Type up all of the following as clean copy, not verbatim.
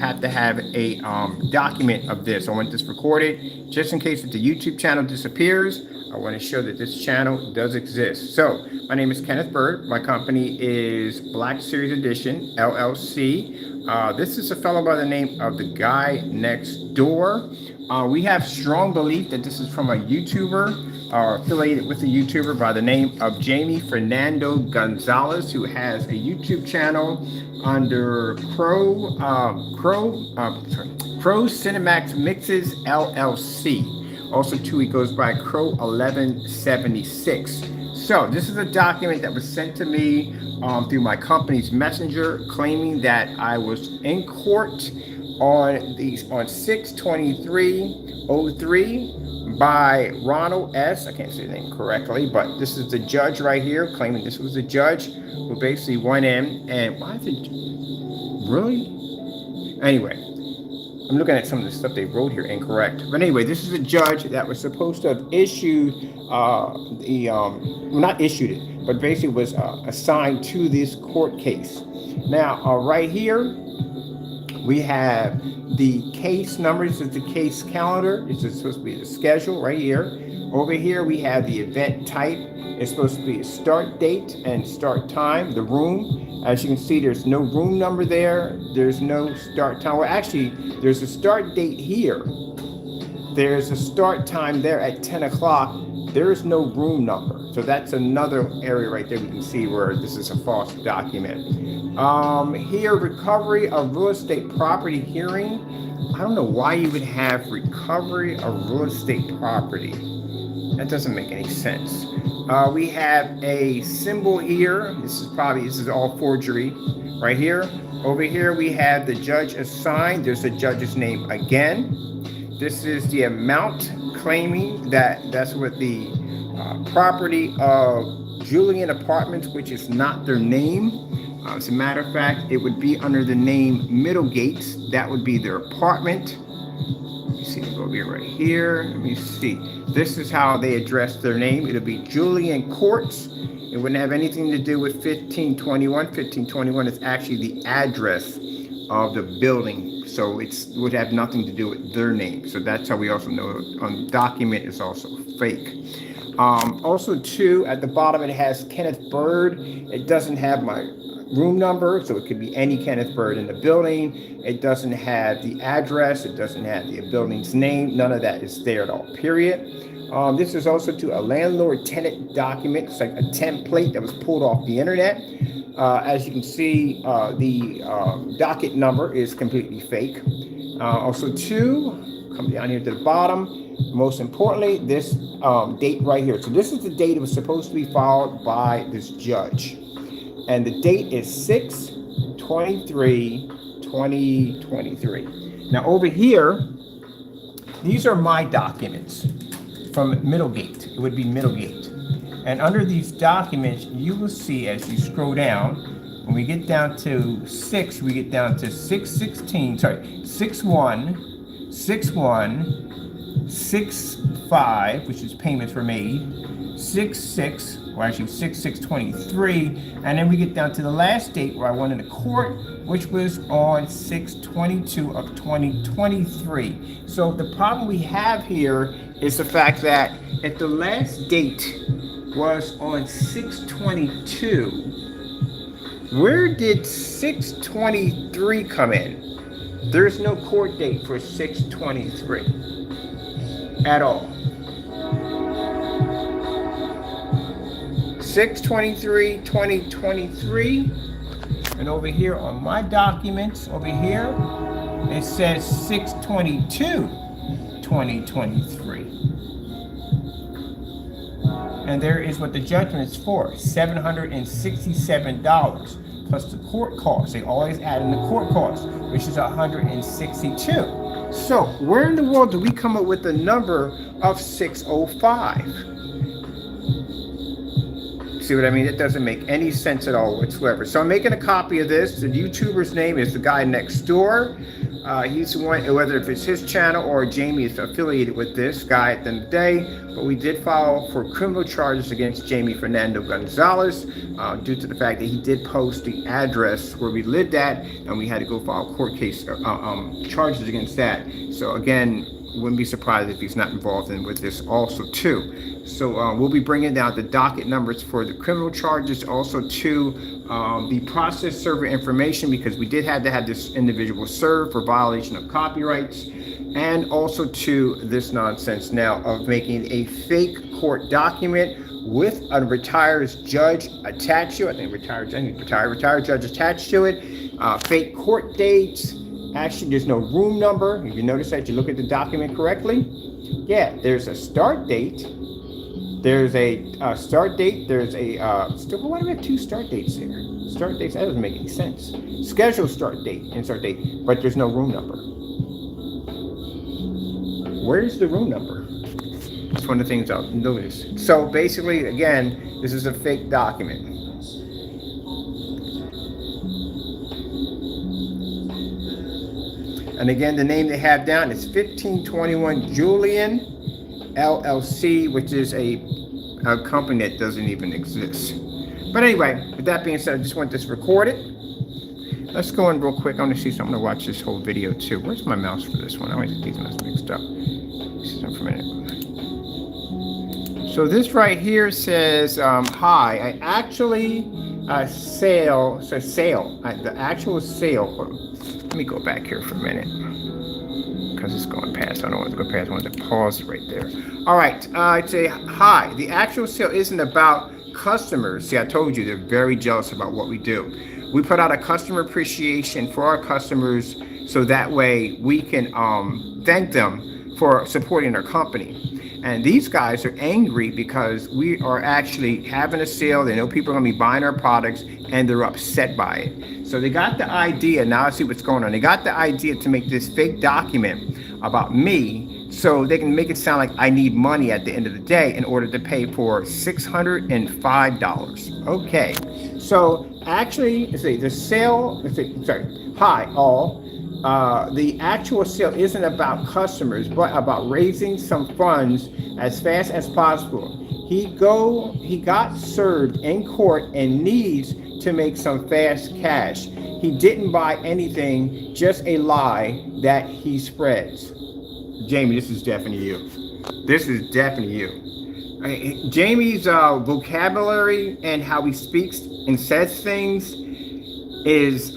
have to have a document of this. I want this recorded just in case if the YouTube channel disappears. I want to show that this channel does exist. So my name is Kenneth Bird. My company is Black Series Edition LLC. This is a fellow by the name of the Guy Next Door. We have strong belief that this is from a YouTuber affiliated with a YouTuber by the name of Jamie Fernando Gonzalez, who has a YouTube channel under Pro Cinemax Mixes LLC. Also, too, he goes by Crow 1176. So this is a document that was sent to me through my company's messenger, claiming that I was in court on 6/23/03 by Ronald S. I can't say the name correctly, but this is the judge right here, claiming this was the judge who basically went in and why is it really? Anyway, I'm looking at some of the stuff they wrote here incorrect. But anyway, this is a judge that was supposed to have issued not issued it, but basically was assigned to this court case. Now, right here, we have the case numbers. This is the case calendar. It's supposed to be the schedule right here. Over here, we have the event type. It's supposed to be a start date and start time. The room, as you can see, there's no room number there. There's no start time. Well, actually, there's a start date here. There's a start time there at 10 o'clock. There is no room number. So that's another area right there we can see where this is a false document. Here, recovery of real estate property hearing. I don't know why you would have recovery of real estate property. That doesn't make any sense. We have a symbol here. This is all forgery right here. Over here, we have the judge assigned. There's the judge's name again. This is the amount, claiming that that's what the property of Julian Apartments, which is not their name. As a matter of fact, it would be under the name Middlegates. That would be their apartment. Let me see, it'll be right here. Let me see. This is how they address their name. It'll be Julian Courts. It wouldn't have anything to do with 1521. 1521 is actually the address of the building. So it would have nothing to do with their name. So that's how we also know on the document is also fake. Also, too, at the bottom, it has Kenneth Bird. It doesn't have my room number, so it could be any Kenneth Bird in the building. It doesn't have the address. It doesn't have the building's name. None of that is there at all, period. This is also to a landlord-tenant document. It's like a template that was pulled off the internet. As you can see, the docket number is completely fake. Also, too, come down here to the bottom. Most importantly, this date right here. So this is the date it was supposed to be filed by this judge. And the date is 6/23/2023. Now over here, these are my documents from Middlegate. It would be Middlegate. And under these documents, you will see as you scroll down, when we get down to 6, we get down to 6/1/65, which is payments were made, 6/23, and then we get down to the last date where I went into court, which was on 6/22/2023. So the problem we have here is the fact that if the last date was on 6/22, where did 6/23 come in? There's no court date for 6/23 at all. 6/23/2023, and over here on my documents, over here, it says 6/22/2023. And there is what the judgment is for, $767 plus the court costs. They always add in the court costs, which is $162. So where in the world do we come up with the number of 605? See what I mean? It doesn't make any sense at all whatsoever. So I'm making a copy of this. The YouTuber's name is the Guy Next Door. He's the one, whether if it's his channel or Jamie is affiliated with this guy at the end of the day. But we did file for criminal charges against Jamie Fernando Gonzalez due to the fact that he did post the address where we lived at, and we had to go file court case charges against that. So again, wouldn't be surprised if he's not involved in with this also too. So we'll be bringing down the docket numbers for the criminal charges, also to the process server information, because we did have to have this individual served for violation of copyrights, and also to this nonsense now of making a fake court document with a retired judge attached to it. I think retired judge attached to it. Fake court dates. Actually, there's no room number. If you notice that, you look at the document correctly. Yeah, there's a start date. There's a start date. There's a why do we have two start dates there? Start dates, that doesn't make any sense. Scheduled start date and start date, but there's no room number. Where's the room number? That's one of the things I'll notice. So basically, again, this is a fake document. And again, the name they have down is 1521 Julian LLC, which is a company that doesn't even exist. But anyway, with that being said, I just want this recorded. Let's go in real quick. I want to see something to watch this whole video too. Where's my mouse for this one? I always get these ones mixed up. See something for a minute. So this right here says, hi, I actually the actual sale. Let me go back here for a minute because it's going past. I don't want to go past. I want to pause right there. All right. I'd say, hi, the actual sale isn't about customers. See, I told you they're very jealous about what we do. We put out a customer appreciation for our customers so that way we can thank them for supporting our company. And these guys are angry because we are actually having a sale. They know people are going to be buying our products and they're upset by it. So they got the idea. Now I see what's going on. They got the idea to make this fake document about me so they can make it sound like I need money at the end of the day in order to pay for $605. Okay. So actually, let's see, the sale, hi all. The actual sale isn't about customers, but about raising some funds as fast as possible. He got served in court and needs to make some fast cash. He didn't buy anything, just a lie that he spreads. Jamie, this is definitely you. This is definitely you. Jamie's vocabulary and how he speaks and says things is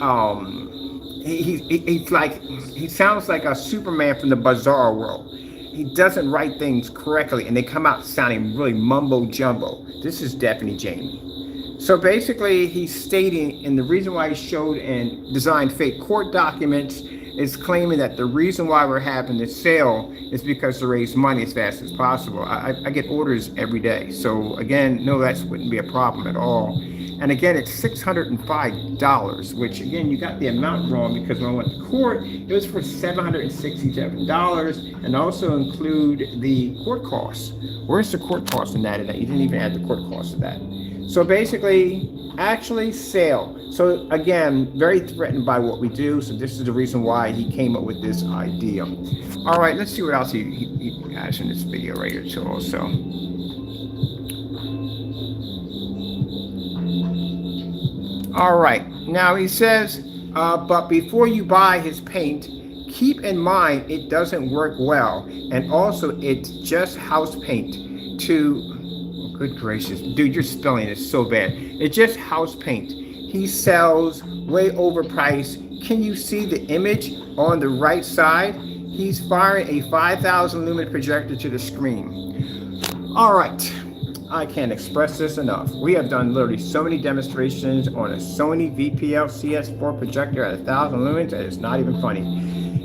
he sounds like a Superman from the bizarre world. He doesn't write things correctly and they come out sounding really mumbo jumbo. This is definitely Jamie. So basically he's stating, and the reason why he showed and designed fake court documents is claiming that the reason why we're having this sale is because to raise money as fast as possible. I get orders every day. So again, no, that wouldn't be a problem at all. And again, it's $605, which again, you got the amount wrong because when I went to court, it was for $767 and also include the court costs. Where's the court cost in that? You didn't even add the court cost of that. So basically, actually sale. So again, very threatened by what we do. So this is the reason why he came up with this idea. All right, let's see what else he has in this video right here too also. All right, now he says, but before you buy his paint, keep in mind it doesn't work well. And also it's just house paint good gracious, dude, your spelling is so bad. It's just house paint. He sells way overpriced. Can you see the image on the right side? He's firing a 5,000 lumen projector to the screen. All right, I can't express this enough. We have done literally so many demonstrations on a Sony VPL CS4 projector at 1,000 lumens that it's not even funny.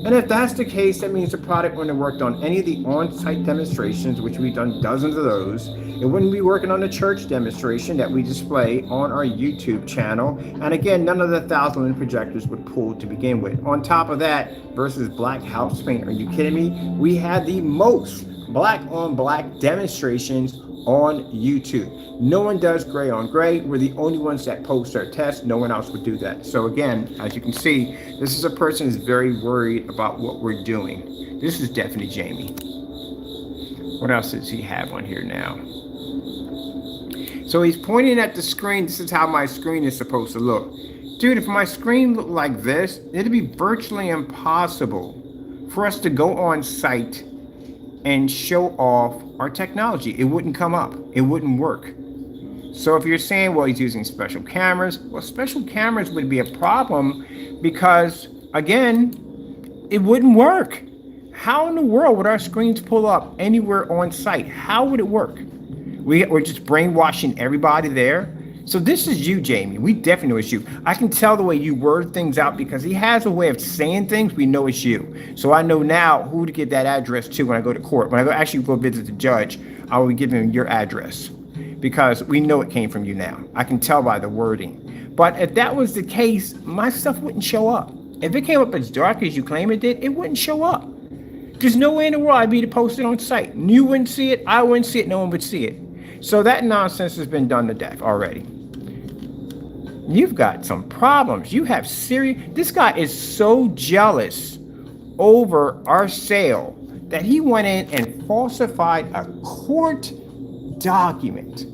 And if that's the case, that means the product wouldn't have worked on any of the on-site demonstrations, which we've done dozens of those. It wouldn't be working on the church demonstration that we display on our YouTube channel. And again, none of the 1,000 lumen projectors would pull to begin with. On top of that, versus black house paint, are you kidding me? We had the most black on black demonstrations on YouTube. No one does gray on gray. We're the only ones that post our tests. No one else would do that. So again, as you can see, this is a person who's very worried about what we're doing. This is definitely Jamie. What else does he have on here now? So he's pointing at the screen. This is how my screen is supposed to look. Dude, if my screen looked like this, it'd be virtually impossible for us to go on site and show off our technology. It wouldn't come up. It wouldn't work. So if you're saying, well, he's using special cameras, well, special cameras would be a problem because, again, it wouldn't work. How in the world would our screens pull up anywhere on site? How would it work? We're just brainwashing everybody there. So this is you, Jamie. We definitely know it's you. I can tell the way you word things out because he has a way of saying things. We know it's you. So I know now who to give that address to when I go to court. When I actually go visit the judge, I will give him your address because we know it came from you now. I can tell by the wording. But if that was the case, my stuff wouldn't show up. If it came up as dark as you claim it did, it wouldn't show up. There's no way in the world I'd be to post it on site. You wouldn't see it. I wouldn't see it. No one would see it. So that nonsense has been done to death already. You've got some problems. You have serious. This guy is so jealous over our sale that he went in and falsified a court document,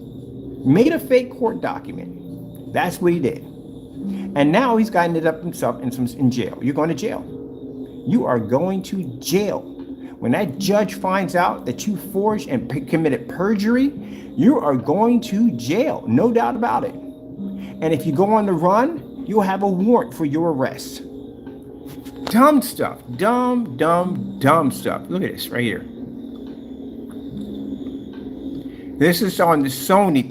made a fake court document. That's what he did. And now he's gotten up himself in jail. You're going to jail. You are going to jail. When that judge finds out that you forged and committed perjury, you are going to jail. No doubt about it. And if you go on the run, you'll have a warrant for your arrest. Dumb stuff. Dumb stuff. Look at this right here. This is on the Sony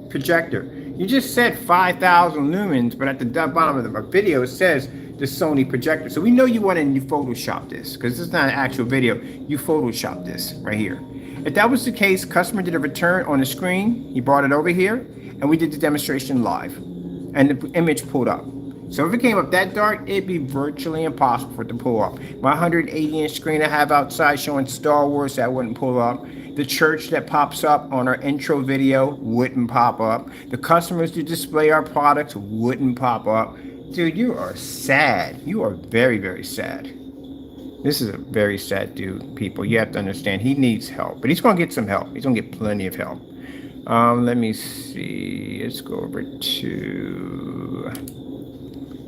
projector. You just said 5,000 lumens, but at the bottom of the video it says the Sony projector. So we know you went and you photoshopped this because this is not an actual video. You photoshopped this right here. If that was the case, customer did a return on the screen. He brought it over here and we did the demonstration live and the image pulled up. So if it came up that dark, it'd be virtually impossible for it to pull up. My 180-inch screen I have outside showing Star Wars, that wouldn't pull up. The church that pops up on our intro video wouldn't pop up. The customers who display our products wouldn't pop up. Dude, you are sad. You are very, very sad. This is a very sad dude, people. You have to understand he needs help, but he's going to get some help. He's going to get plenty of help. Let me see. Let's go over to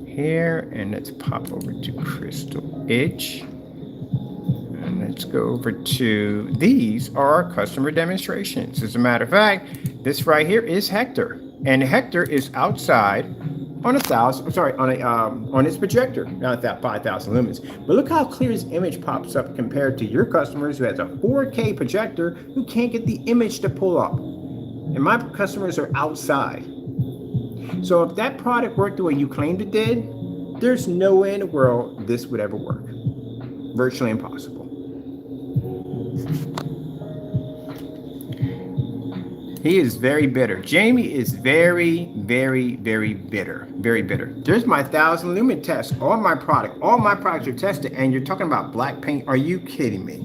here and let's pop over to Crystal Edge. And let's go over to, these are our customer demonstrations. As a matter of fact, this right here is Hector. And Hector is outside on on his projector, not that 5,000 lumens. But look how clear his image pops up compared to your customers who has a 4K projector who can't get the image to pull up. And my customers are outside. So if that product worked the way you claimed it did, there's no way in the world this would ever work. Virtually impossible. He is very bitter. Jamie is very, very, very bitter. Very bitter. There's my 1,000 lumen test on my product. All my products are tested, and you're talking about black paint. Are you kidding me?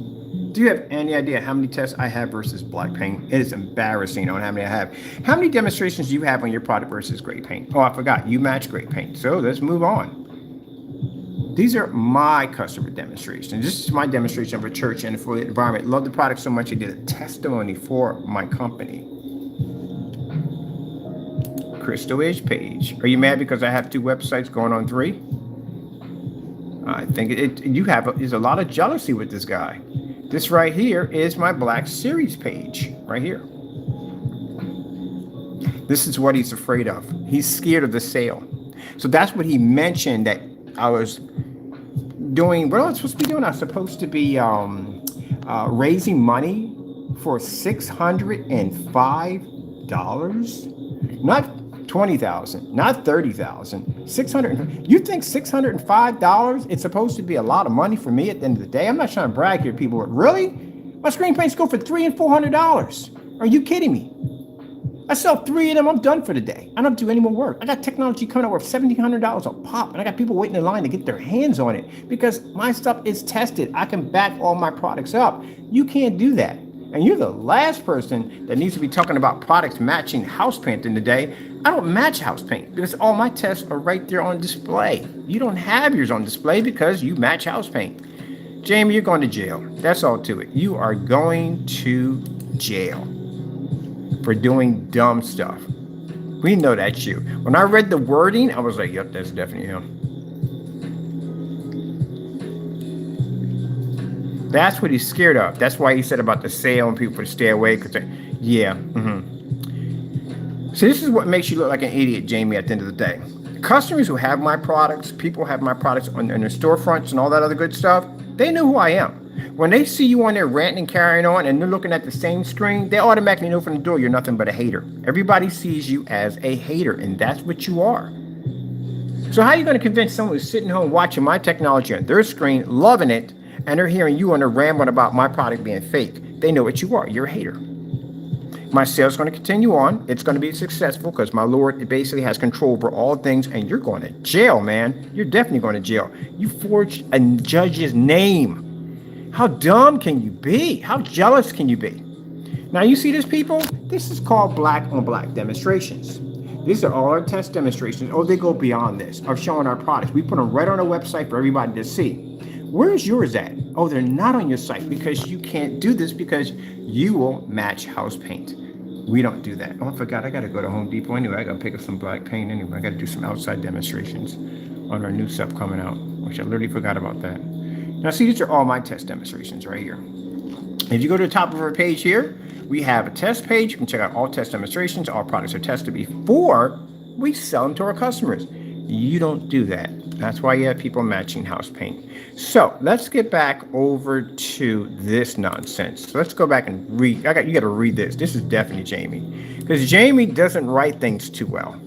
Do you have any idea how many tests I have versus black paint? It is embarrassing on how many I have. How many demonstrations do you have on your product versus gray paint? Oh, I forgot. You match gray paint. So let's move on. These are my customer demonstrations. This is my demonstration of a church and affiliate environment. Love the product so much I did a testimony for my company. Crystal Edge page. Are you mad because I have 2 websites going on 3? I think there's a lot of jealousy with this guy. This right here is my Black Series page right here. This is what he's afraid of. He's scared of the sale. So that's what he mentioned that I was doing. What am I supposed to be doing? I'm supposed to be raising money for $605. Not $20,000, not $30,000, $600. You think $605? It's supposed to be a lot of money for me at the end of the day. I'm not trying to brag here, people, but really, my screen paints go for $300 and $400. Are you kidding me? I sell 3 of them. I'm done for the day. I don't do any more work. I got technology coming out worth $1,700 a pop, and I got people waiting in line to get their hands on it because my stuff is tested. I can back all my products up. You can't do that. And you're the last person that needs to be talking about products matching house paint in the day. I don't match house paint because all my tests are right there on display. You don't have yours on display because you match house paint. Jamie, you're going to jail. That's all to it. You are going to jail for doing dumb stuff. We know that's you. When I read the wording, I was like, yep, that's definitely him. That's what he's scared of. That's why he said about the sale and people to stay away. Yeah. So this is what makes you look like an idiot, Jamie, at the end of the day. Customers who have my products, people have my products in their storefronts and all that other good stuff, they know who I am. When they see you on there ranting and carrying on and they're looking at the same screen, they automatically know from the door you're nothing but a hater. Everybody sees you as a hater, and that's what you are. So how are you going to convince someone who's sitting home watching my technology on their screen, loving it, and they're hearing you on there rambling about my product being fake? They know what you are. You're a hater. My sales is going to continue on. It's going to be successful because my Lord basically has control over all things, and you're going to jail, man. You're definitely going to jail. You forged a judge's name. How dumb can you be? How jealous can you be? Now, you see this, people? This is called black on black demonstrations. These are all our test demonstrations. Oh, they go beyond this of showing our products. We put them right on our website for everybody to see. Where's yours at? Oh, they're not on your site because you can't do this because you will match house paint. We don't do that. Oh, I forgot. I got to go to Home Depot anyway. I got to pick up some black paint anyway. I got to do some outside demonstrations on our new stuff coming out, which I literally forgot about that. Now, see, these are all my test demonstrations right here. If you go to the top of our page here, we have a test page. You can check out all test demonstrations. All products are tested before we sell them to our customers. You don't do that. That's why you have people matching house paint. So let's get back over to this nonsense. So let's go back and read. You got to read this. This is definitely Jamie, because Jamie doesn't write things too well.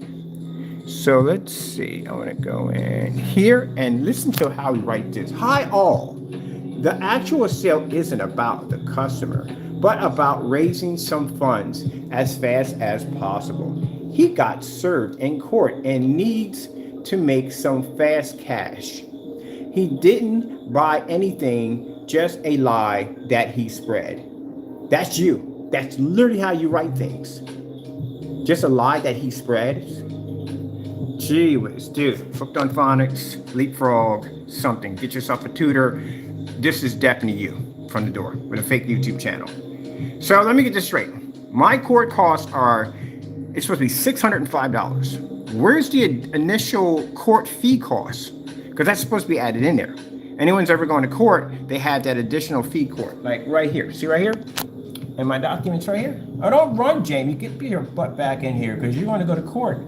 So let's see. I want to go in here and listen to how he writes this. Hi all. The actual sale isn't about the customer, but about raising some funds as fast as possible. He got served in court and needs to make some fast cash. He didn't buy anything, just a lie that he spread. That's you. That's literally how you write things. Just a lie that he spread. Gee whiz, dude. Hooked on phonics, leapfrog, something. Get yourself a tutor. This is definitely you from the door with a fake YouTube channel. So let me get this straight. My court costs are, it's supposed to be $605. Where's the initial court fee cost? Because that's supposed to be added in there. Anyone's ever gone to court, they have that additional fee court. Like right here. See right here? And my documents right here. Oh, don't run, Jamie. Get your butt back in here because you're going to go to court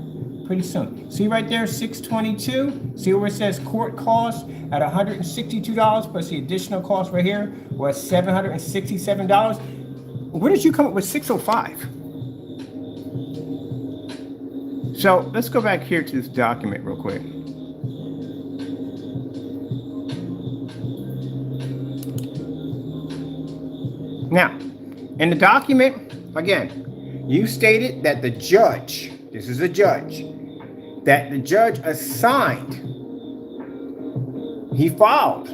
pretty soon. See right there, $622. See where it says court cost at $162 plus the additional cost right here was $767. Where did you come up with $605? So let's go back here to this document real quick. Now, in the document, again, you stated that the judge, this is a judge, that the judge assigned, he filed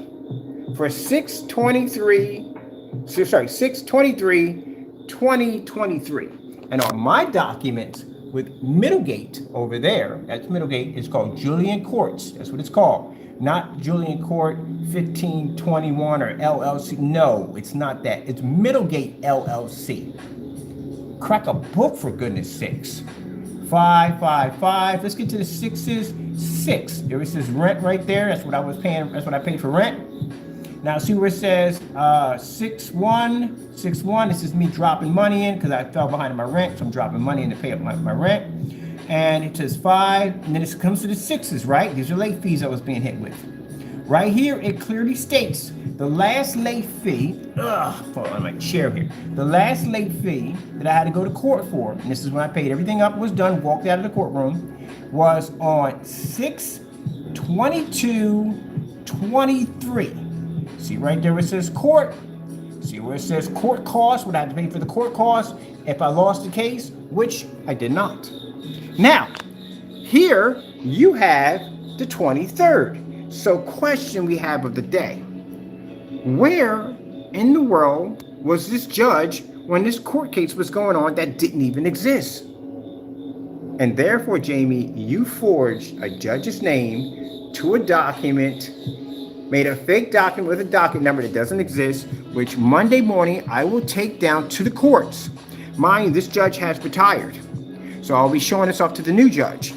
for 6/23/2023. And on my documents with Middlegate over there, that's Middlegate, it's called Julian Courts. That's what it's called. Not Julian Court 1521 or LLC. No, it's not that. It's Middlegate LLC. Crack a book, for goodness sakes. 555. Let's get to the sixes. 6. There it says rent right there. That's what I was paying. That's what I paid for rent. Now see where it says 6161. This is me dropping money in because I fell behind on my rent, so I'm dropping money in to pay up my rent. And it says 5, and then it comes to the 6s, right? These are late fees I was being hit with. Right here, it clearly states the last late fee. Hold on my chair here. The last late fee that I had to go to court for, and this is when I paid everything up, was done, walked out of the courtroom, was on 6/22/23. See right there where it says court. See where it says court costs, what I had to pay for the court costs if I lost the case, which I did not. Now, here you have the 23rd. So question we have of the day. Where in the world was this judge when this court case was going on that didn't even exist. And therefore, Jamie, you forged a judge's name to a document, made a fake document with a docket number that doesn't exist, which Monday morning I will take down to the courts. Mind you, this judge has retired. So I'll be showing this off to the new judge.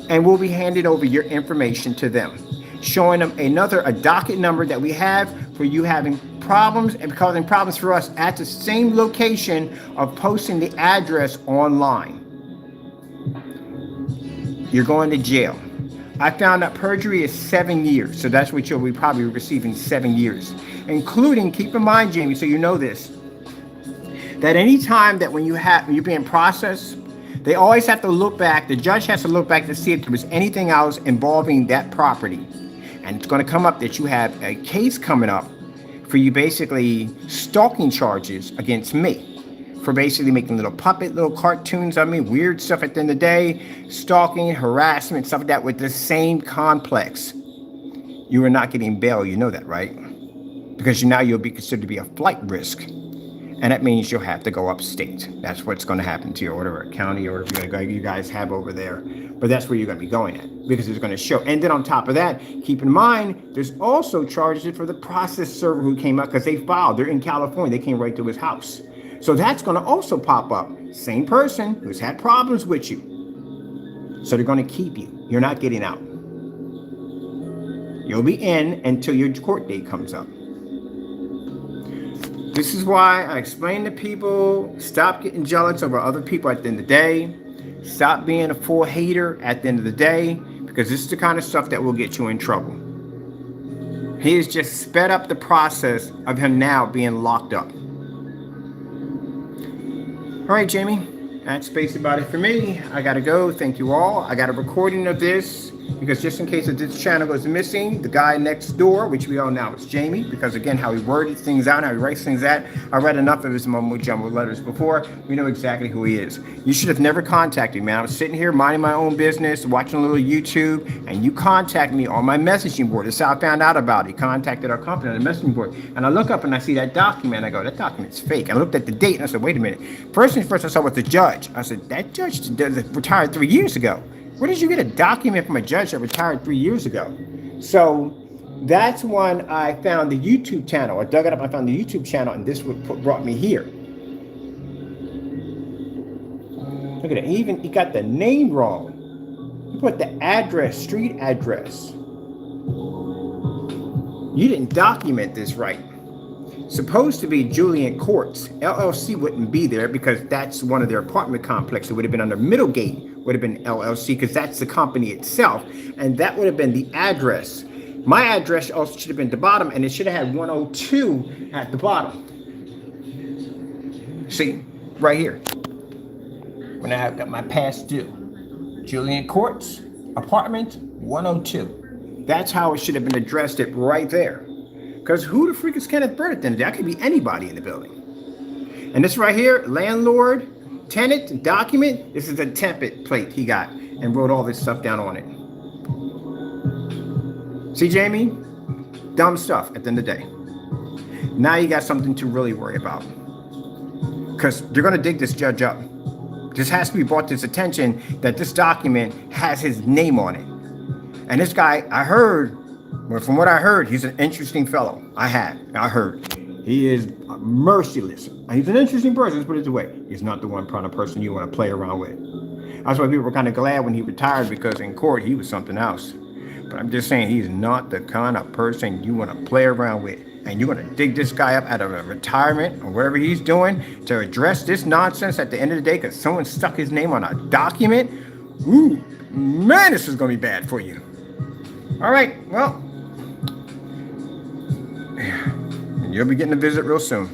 And we'll be handing over your information to them, showing them a docket number that we have for you having problems and causing problems for us at the same location of posting the address online. You're going to jail. I found out perjury is 7 years, so that's what you'll be probably receiving, 7 years, including, keep in mind, Jamie, so you know this, that any time that when you're being processed, they always have to look back, the judge has to look back to see if there was anything else involving that property. And it's going to come up that you have a case coming up for you basically stalking charges against me for basically making little cartoons of me, weird stuff at the end of the day, stalking, harassment, stuff like that with the same complex. You are not getting bail, you know that, right? Because now you'll be considered to be a flight risk. And that means you'll have to go upstate. That's what's going to happen to you, or whatever county or whatever you guys have over there. But that's where you're going to be going at, because it's going to show. And then on top of that, keep in mind, there's also charges for the process server who came up because they filed. They're in California. They came right to his house. So that's going to also pop up. Same person who's had problems with you. So they're going to keep you. You're not getting out. You'll be in until your court date comes up. This is why I explain to people, stop getting jealous over other people at the end of the day. Stop being a full hater at the end of the day, because this is the kind of stuff that will get you in trouble. He has just sped up the process of him now being locked up. All right, Jamie, that's basically about it for me. I got to go. Thank you all. I got a recording of this, because just in case this channel goes missing, the guy next door, which we all know is Jamie, because again, how he worded things out, how he writes things out, I read enough of his mumbo jumbo letters before. We know exactly who he is. You should have never contacted me, man. I was sitting here minding my own business, watching a little YouTube, and you contacted me on my messaging board. That's how I found out about it. He contacted our company on the messaging board, and I look up and I see that document. I go, that document's fake. I looked at the date and I said, wait a minute. First I saw was the judge. I said, that judge retired 3 years ago. Where did you get a document from a judge that retired 3 years ago? So that's when I found the YouTube channel. I dug it up, I found the YouTube channel, and this brought me here. Look at it. He got the name wrong. He put the address, street address. You didn't document this right. Supposed to be Julian Courts. LLC wouldn't be there because that's one of their apartment complexes. It would have been under Middlegate, would have been LLC, because that's the company itself. And that would have been the address. My address also should have been at the bottom, and it should have had 102 at the bottom. See, right here. When I have got my past due. Julian Courts, apartment 102. That's how it should have been addressed, it right there. Because who the freak is Kenneth Bird at the end of the day? That could be anybody in the building. And this right here, landlord, tenant, document, this is a template plate he got and wrote all this stuff down on it. See, Jamie? Dumb stuff at the end of the day. Now you got something to really worry about. Because they're going to dig this judge up. This has to be brought to his attention that this document has his name on it. And this guy, I heard, well, from what I heard, he's an interesting fellow. I heard. He is merciless. He's an interesting person, let's put it this way. He's not the one kind of person you want to play around with. That's why people were kind of glad when he retired, because in court, he was something else. But I'm just saying, he's not the kind of person you want to play around with. And you're going to dig this guy up out of a retirement or whatever he's doing to address this nonsense at the end of the day because someone stuck his name on a document. Ooh, man, this is going to be bad for you. All right, well, you'll be getting a visit real soon.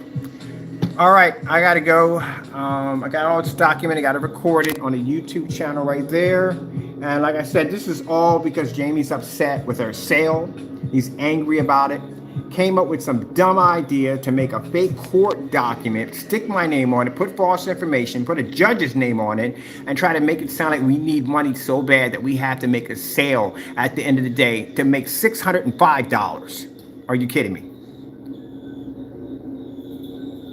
All right, I got to go. I got all this documented. I got to record it on the YouTube channel right there. And like I said, this is all because Jamie's upset with her sale. He's angry about it. Came up with some dumb idea to make a fake court document, stick my name on it, put false information, put a judge's name on it, and try to make it sound like we need money so bad that we have to make a sale at the end of the day to make $605. Are you kidding me?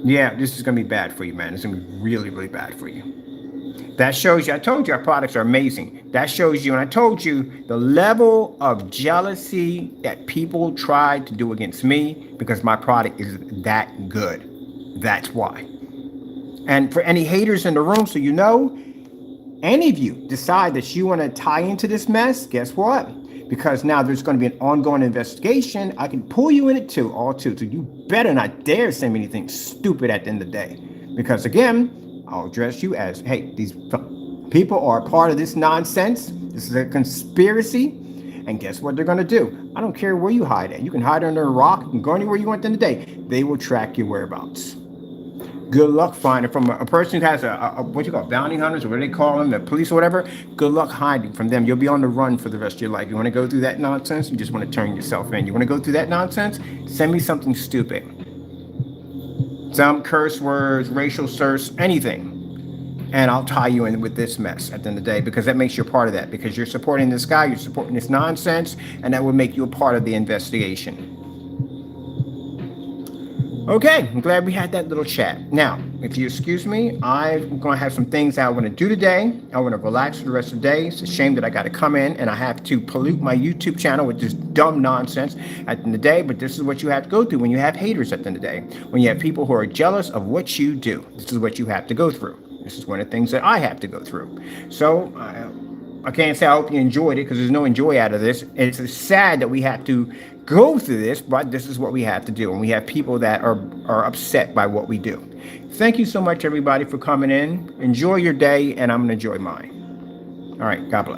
Yeah, this is going to be bad for you, man. It's going to be really, really bad for you. That shows you, I told you our products are amazing. That shows you, and I told you the level of jealousy that people try to do against me because my product is that good. That's why. And for any haters in the room, so you know, any of you decide that you want to tie into this mess, guess what? Because now there's going to be an ongoing investigation. I can pull you in it too, all too. So you better not dare send me anything stupid at the end of the day. Because again, I'll address you as, hey, these people are a part of this nonsense. This is a conspiracy. And guess what they're going to do? I don't care where you hide at. You can hide under a rock. You can go anywhere you want in the day. They will track your whereabouts. Good luck finding from a person who has a what you call bounty hunters or what do they call them, the police or whatever. Good luck hiding from them. You'll be on the run for the rest of your life. You want to go through that nonsense? You just want to turn yourself in. You want to go through that nonsense? Send me something stupid. Some curse words, racial slurs, anything. And I'll tie you in with this mess at the end of the day because that makes you a part of that. Because you're supporting this guy, you're supporting this nonsense, and that will make you a part of the investigation. Okay, I'm glad we had that little chat. Now, if you excuse me, I'm going to have some things I want to do today. I want to relax for the rest of the day. It's a shame that I got to come in and I have to pollute my YouTube channel with this dumb nonsense at the end of the day, but this is what you have to go through when you have haters at the end of the day. When you have people who are jealous of what you do, this is what you have to go through. This is one of the things that I have to go through. So, I can't say I hope you enjoyed it because there's no enjoy out of this. It's sad that we have to go through this, but this is what we have to do. And we have people that are upset by what we do. Thank you so much, everybody, for coming in. Enjoy your day, and I'm going to enjoy mine. All right. God bless.